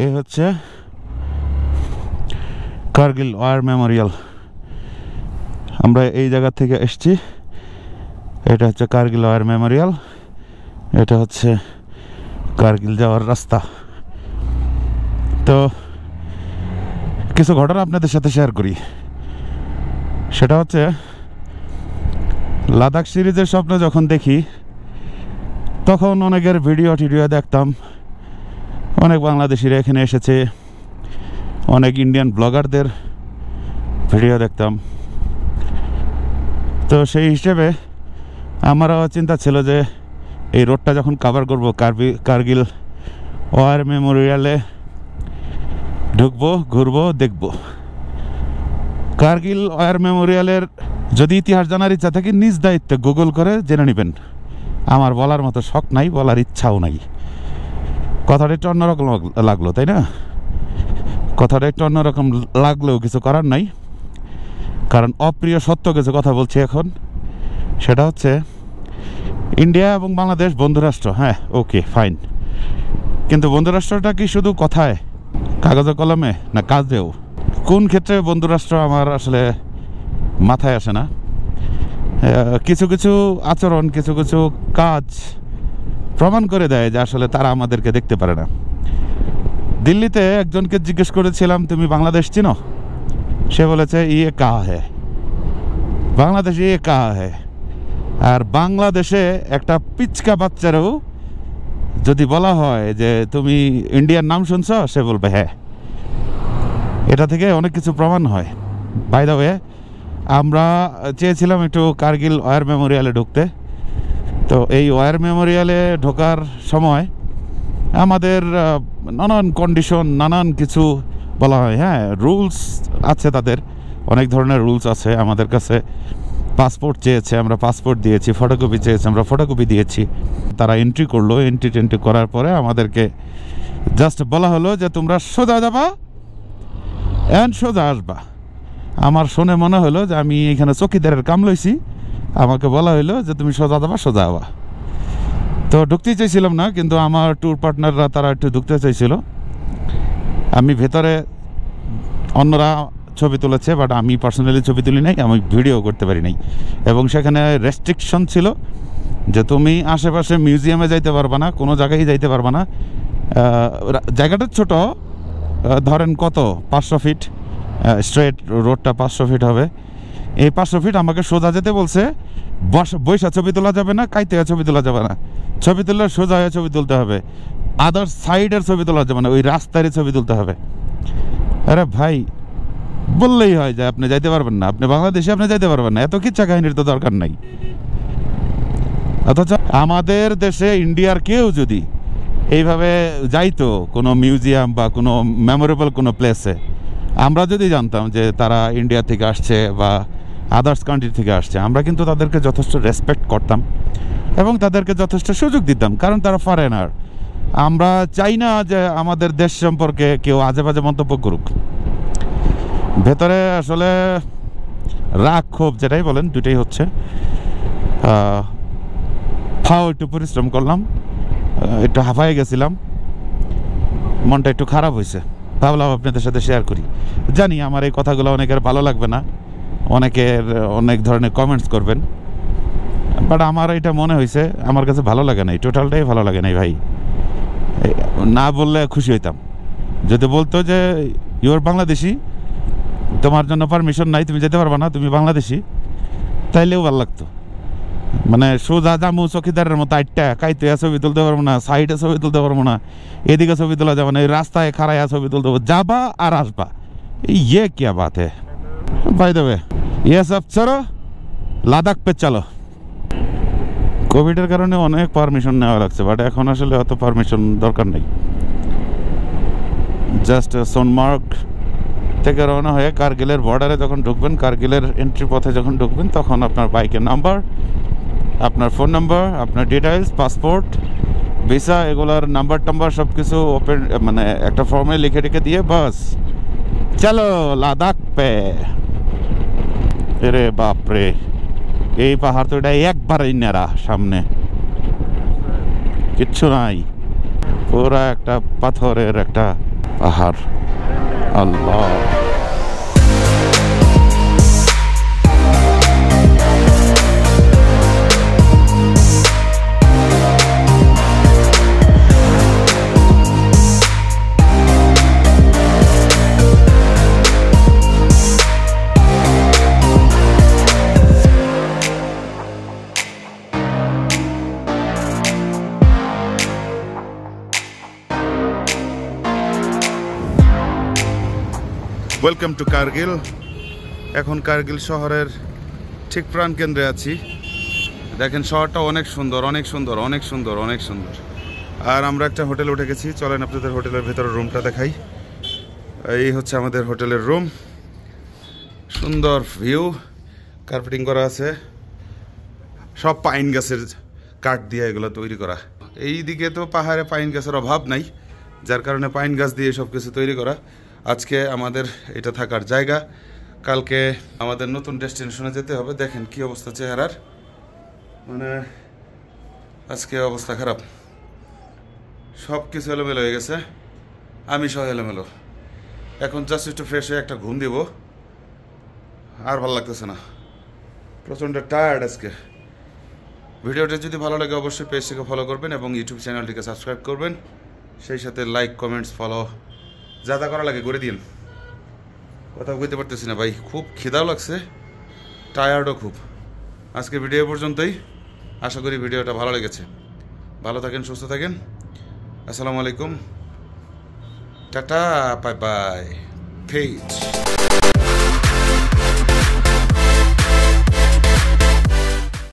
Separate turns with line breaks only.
এই হচ্ছে Kargil war Memorial. আমরা এই জায়গা থেকে এসেছি। এটা হচ্ছে কার্গিল ওয়ার মেমোরিয়াল, এটা হচ্ছে কার্গিল যাওয়ার রাস্তা। তো কিছু ঘটনা আপনাদের সাথে শেয়ার করি। সেটা হচ্ছে লাদাখ সিরিজের স্বপ্ন যখন দেখি তখন অনেকের ভিডিও টিডিও দেখতাম, অনেক বাংলাদেশিরা এখানে এসেছে, অনেক ইন্ডিয়ান ব্লগারদের ভিডিও দেখতাম। তো সেই হিসেবে আমারও চিন্তা ছিল যে এই রোডটা যখন কভার করবো কার্গিল ওয়ার মেমোরিয়ালে ঢুকবো, ঘুরবো, দেখবো। কার্গিল ওয়ার মেমোরিয়ালের যদি ইতিহাস জানার ইচ্ছা থাকে নিজ দায়িত্বে গুগল করে জেনে নেবেন। আমার বলার মতো শখ নাই, বলার ইচ্ছাও নাই। কথাটা একটু অন্যরকম লাগলো, তাই না? কথাটা একটু অন্যরকম লাগলেও কিছু করার নাই, কারণ অপ্রিয় সত্য কিছু কথা বলছি এখন। সেটা হচ্ছে ইন্ডিয়া এবং বাংলাদেশ বন্ধুরাষ্ট্র, হ্যাঁ ওকে ফাইন, কিন্তু বন্ধুরাষ্ট্রটা কি শুধু কথায়, কাগজে কলমে, না কাজেও? কোন ক্ষেত্রে বন্ধুরাষ্ট্র আমার আসলে মাথায় আসে না। কিছু কিছু আচরণ, কিছু কিছু কাজ প্রমাণ করে দেয় যে আসলে তারা আমাদেরকে দেখতে পারে না। দিল্লিতে একজনকে জিজ্ঞেস করেছিলাম, তুমি বাংলাদেশ চিনো? সে বলেছে ইয়ে কাহা হে, বাংলাদেশ ইয়ে কাহা হে। আর বাংলাদেশে একটা পিচকা বাচ্চারও যদি বলা হয় যে তুমি ইন্ডিয়ার নাম শুনছ, সে বলবে হ্যাঁ। এটা থেকে অনেক কিছু প্রমাণ হয়। বাই দ্য ওয়ে, আমরা চেয়েছিলাম একটু কার্গিল ওয়ার মেমোরিয়ালে ঢুকতে। তো এই ওয়ার মেমোরিয়ালে ঢোকার সময় আমাদের নানান কন্ডিশন, নানান কিছু বলা হয়। হ্যাঁ, রুলস আছে, তাদের অনেক ধরনের রুলস আছে। আমাদের কাছে পাসপোর্ট চেয়েছে, আমরা পাসপোর্ট দিয়েছি, ফটোকপি চেয়েছে, আমরা ফটোকপি দিয়েছি। তারা এন্ট্রি করলো, এন্ট্রি করার পরে আমাদেরকে জাস্ট বলা হলো যে তোমরা সোজা যাবা অ্যান্ড সোজা আসবা। আমার শুনে মনে হলো যে আমি এখানে চকিদারের কাম লইছি। আমাকে বলা হলো যে তুমি সোজা যাবা, সোজা হবা। তো ঢুকতেই চাইছিলাম না, কিন্তু আমার ট্যুর পার্টনাররা তারা একটু ঢুকতে চাইছিল। আমি ভেতরে, অন্যরা ছবি তুলেছে, বাট আমি পার্সোনালি ছবি তুলি নাই, আমি ভিডিও করতে পারি নাই। এবং সেখানে রেস্ট্রিকশন ছিল যে তুমি আশেপাশে মিউজিয়ামে যাইতে পারবা না, কোনো জায়গায় যাইতে পারবা না। জায়গাটা ছোট, ধরেন কত 500 ফিট, স্ট্রেট রোডটা 500 ফিট হবে। এই 500 ফিট আমাকে সোজা যেতে বলছে। বৈশা ছবি তোলা যাবে না, কাইতে ছবি তোলা যাবে না, ছবি তুললে সোজা হয়ে ছবি তুলতে হবে। আদার সাইডের ছবি তোলা যাবে না, ওই রাস্তারই ছবি তুলতে হবে। আরে ভাই, বললেই হয় যে আপনি যাইতে পারবেন না, আপনি বাংলাদেশে আপনি যাইতে পারবেন না, এত কিচ্ছা কাহিনীর তো দরকার নাই। অথচ আমাদের দেশে ইন্ডিয়ার কেউ যদি এইভাবে যাইতো কোনো মিউজিয়াম বা কোনো মেমোরেবল কোনো প্লেসে, আমরা যদি জানতাম যে তারা ইন্ডিয়া থেকে আসছে বা আদার্স কান্ট্রি থেকে আসছে, আমরা কিন্তু তাদেরকে যথেষ্ট রেসপেক্ট করতাম এবং তাদেরকে যথেষ্ট সুযোগ দিতাম, কারণ তারা ফরেনার। আমরা চাই না যে আমাদের দেশ সম্পর্কে কেউ আজে বাজে মন্তব্য করুক। ভেতরে আসলে রাগ ক্ষোভ যেটাই বলেন, দুটাই হচ্ছে। একটু পরিশ্রম করলাম, একটু হাঁপায়ে গেছিলাম, মনটা একটু খারাপ হয়েছে, ভাবলাম আপনাদের সাথে শেয়ার করি। জানি আমার এই কথাগুলো অনেকের ভালো লাগবে না, অনেকের অনেক ধরনের কমেন্টস করবেন, বাট আমার এটা মনে হয়েছে, আমার কাছে ভালো লাগে নাই, টোটালটাই ভালো লাগে নাই ভাই। না বললে খুশি হইতাম। যদি বলতো যে ইউর বাংলাদেশি, তোমার জন্য পারমিশন নাই, তুমি যেতে পারবা না, তুমি বাংলাদেশি, তাইলেও ভালো লাগতো। মানে সোজা জামু চকিদারের মতো আটটা কাইতে ছবি তুলতে পারবো না, সাইডে ছবি তুলতে পারবো না, এদিকে ছবি তোলা যাবে না, এই রাস্তায় খাড়াইয়া ছবি তুলতে পারবো, যাবা আর আসবা। ये क्या बात है? बाय द वे, ये सब चलो লাদাখ পে চলো। কোভিডের কারণে অনেক পারমিশন নেওয়া লাগছে, বাট এখন আসলে অত পারমিশন দরকার নেই। জাস্ট সোনমার্গ থেকে রওনা হয়ে কার্গিলের বর্ডারে যখন ঢুকবেন, কার্গিলের এন্ট্রি পথে যখন ঢুকবেন, তখন আপনার বাইকের নাম্বার, আপনার ফোন নাম্বার, আপনার ডিটেইলস, পাসপোর্ট, ভিসা, এগুলার নাম্বার টাম্বার সব কিছু ওপেন, মানে একটা ফর্মে লিখে রেখে দিয়ে বাস চলো লাদাখ পে। রে বাপরে, এই পাহাড় তো এটা একবারেই নেড়া, সামনে কিচ্ছু নাই, পুরা একটা পাথরের একটা পাহাড়, আল্লাহ। Welcome to Kargil. এখন কার্গিল শহরের ঠিক প্রাণকেন্দ্রে আছি। দেখেন শহরটা অনেক সুন্দর, অনেক সুন্দর, অনেক সুন্দর, অনেক সুন্দর। আর আমরা একটা হোটেলে উঠে গেছি। চলেন আপনাদের হোটেলের ভেতরের রুমটা দেখাই। এই হচ্ছে আমাদের হোটেলের রুম। সুন্দর ভিউ, কার্পেটিং করা আছে, সব পাইন গাছের কাঠ দিয়ে এগুলো তৈরি করা। এই দিকে তো পাহাড়ে পাইন গাছের অভাব নাই, যার কারণে পাইন গাছ দিয়ে সব কিছু তৈরি করা। আজকে আমাদের এটা থাকার জায়গা, কালকে আমাদের নতুন ডেস্টিনেশনে যেতে হবে। দেখেন কি অবস্থা চেহারার, মানে আজকে অবস্থা খারাপ, সব কিছু এলোমেলো হয়ে গেছে, আমি সহ এলোমেলো। এখন জাস্ট একটু ফ্রেশ হয়ে একটা ঘুম দিব, আর ভালো লাগতেছে না, প্রচণ্ড টায়ার্ড আজকে। ভিডিওটা যদি ভালো লাগে অবশ্যই পেজটিকে ফলো করবেন এবং ইউটিউব চ্যানেলটিকে সাবস্ক্রাইব করবেন, সেই সাথে লাইক, কমেন্টস, ফলো যা যা করা লাগে করে দিন। কথা বলতে পারতেছি না ভাই, খুব খিদাও লাগছে, টায়ার্ডও খুব। আজকে ভিডিও পর্যন্তই, আশা করি ভিডিওটা ভালো লেগেছে। ভালো থাকেন, সুস্থ থাকেন। আসসালামু আলাইকুম, টাটা, বাই বাই, পিস।